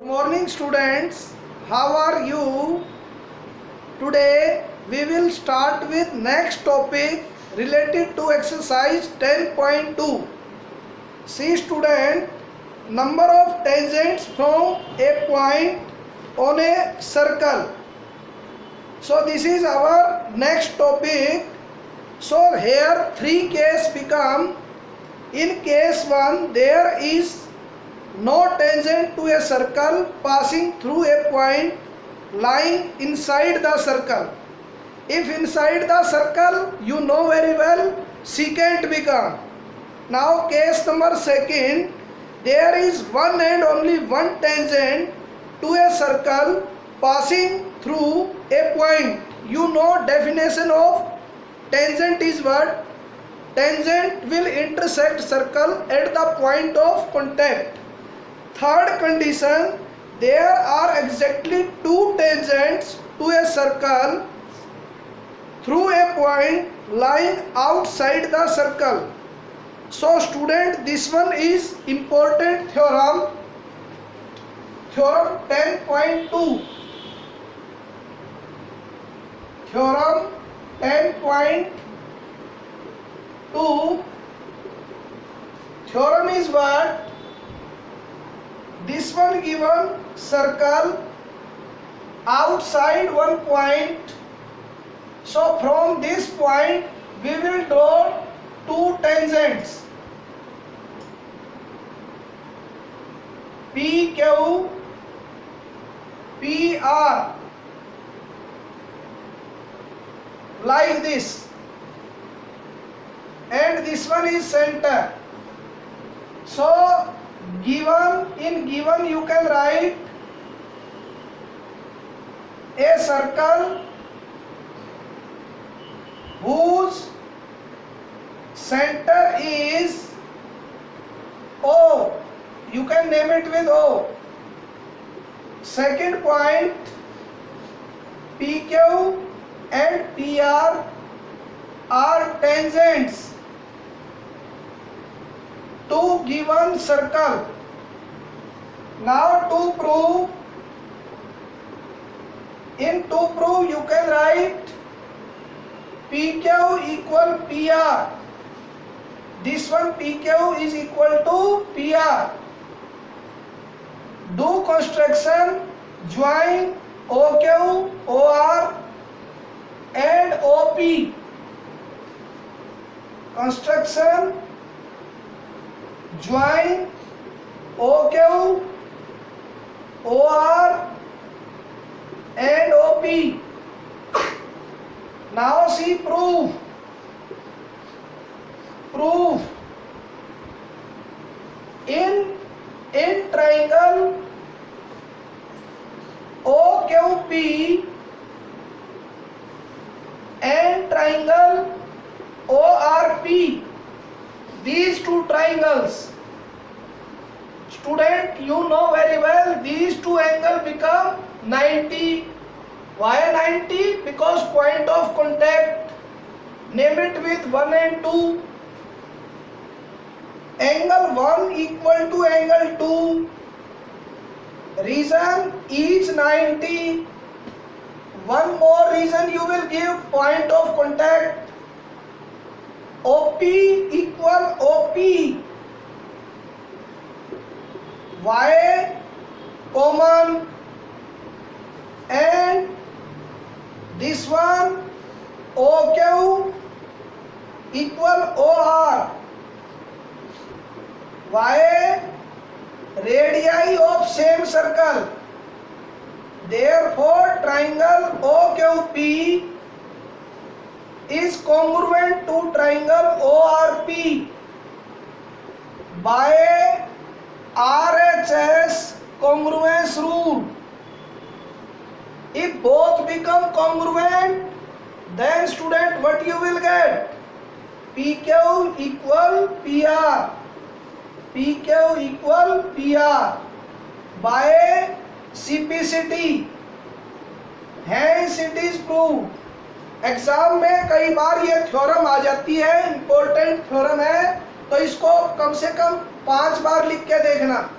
Morning students, how are you? Today we will start with next topic related to exercise 10.2. See student, number of tangents from a point on a circle. So this is our next topic. So here three cases become. In case 1 there is no tangent to a circle passing through a point lying inside the circle. If inside the circle, you know very well secant become. Now case number 2, there is one and only one tangent to a circle passing through a point. You know definition of tangent is what? Tangent will intersect circle at the point of contact. Third condition, there are exactly two tangents to a circle through a point lying outside the circle. So student, this one is important theorem. Theorem 10.2. Theorem 10.2. Theorem is what? This one given circle outside one point. So from this point we will draw two tangents, PQ, PR, like this, and this one is center. So given you can write a circle whose center is O. You can name it with O. Second point, PQ and PR are tangents to given circle. Now to prove you can write PQ equal PR. This one PQ is equal to PR. Do construction, join OQ, OR and OP. Construction, join OQ, OR and OP. Now see proof. In triangle OQP and triangle ORP, these two triangles, student, you know very well these two angles become 90. Why 90? Because point of contact. Name it with 1 and 2. Angle 1 equal to angle 2. Reason each 90. One more reason you will give, point of contact. OP equal OP. Y common, and this one OQ equal OR. Y radii of same circle. Therefore triangle OQP is congruent to triangle ORP by RHS congruence rule. If both become congruent, then student, what you will get? PQ equal PR. PQ equal PR by CPCT. Hence it is proved. Exam में कई बार ये theorem आ जाती है, important theorem है, तो इसको कम से कम 5 बार लिख के देखना।